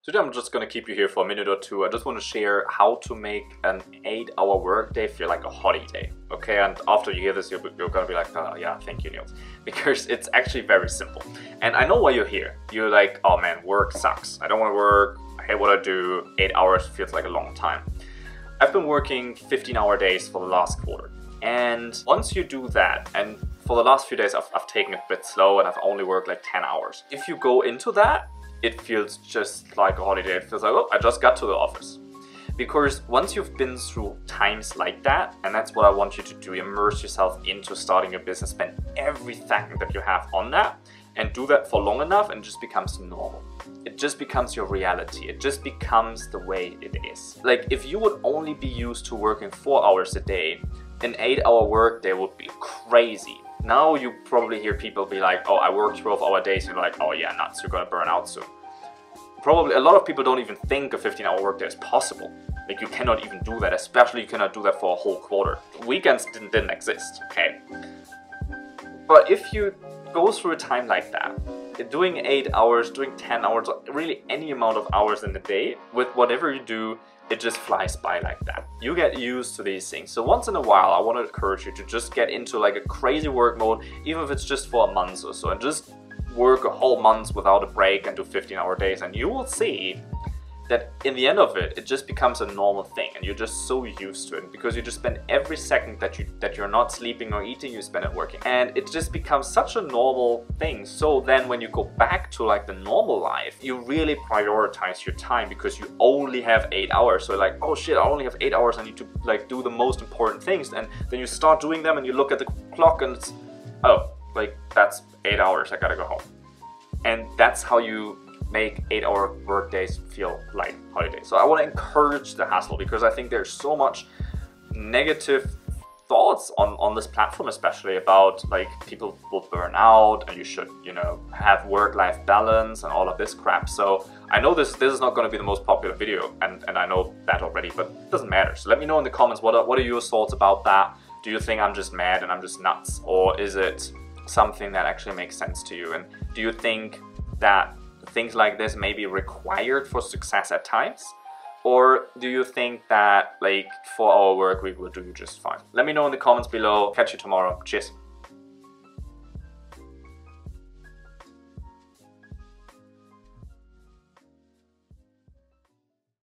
Today I'm just gonna keep you here for a minute or two. I just want to share how to make an 8-hour workday feel like a holiday. Okay, and after you hear this, you're gonna be like, oh, yeah, thank you, Niels. Because it's actually very simple. And I know why you're here. You're like, oh man, work sucks. I don't want to work. I hate what I do. 8 hours feels like a long time. I've been working 15-hour days for the last quarter. And once you do that, and for the last few days I've taken it a bit slow and I've only worked like 10 hours. If you go into that, it feels just like a holiday. It feels like, oh, I just got to the office. Because once you've been through times like that, and that's what I want you to do, immerse yourself into starting a business, spend every second that you have on that, and do that for long enough, and it just becomes normal. It just becomes your reality. It just becomes the way it is. Like, if you would only be used to working 4 hours a day, an 8-hour workday would be crazy. Now you probably hear people be like, oh, I work 12-hour days, and you're like, oh yeah, nuts, you're gonna burn out soon. Probably a lot of people don't even think a 15-hour workday is possible. Like, you cannot even do that, especially you cannot do that for a whole quarter. Weekends didn't exist, okay? But if you go through a time like that, doing 8 hours, doing 10 hours, really any amount of hours in the day, with whatever you do, it just flies by like that. You get used to these things. So once in a while, I want to encourage you to just get into like a crazy work mode, even if it's just for a month or so, and just work a whole month without a break and do 15-hour days, and you will see that in the end of it, it just becomes a normal thing, and you're just so used to it because you just spend every second that you're not sleeping or eating, you spend it working, and it just becomes such a normal thing. So then when you go back to like the normal life, you really prioritize your time because you only have 8 hours. So like, oh shit, I only have 8 hours, I need to like do the most important things, and then you start doing them and you look at the clock and it's, oh, like that's 8 hours, I gotta go home. And that's how you make 8-hour work days feel like holidays. So I want to encourage the hustle because I think there's so much negative thoughts on this platform, especially about like people will burn out and you should, you know, have work-life balance and all of this crap. So I know this is not going to be the most popular video, and I know that already, but it doesn't matter. So let me know in the comments, what are your thoughts about that? Do you think I'm just mad and I'm just nuts, or is it something that actually makes sense to you? And do you think that things like this may be required for success at times? Or do you think that like 4-hour work week will do you just fine? Let me know in the comments below. Catch you tomorrow. Cheers.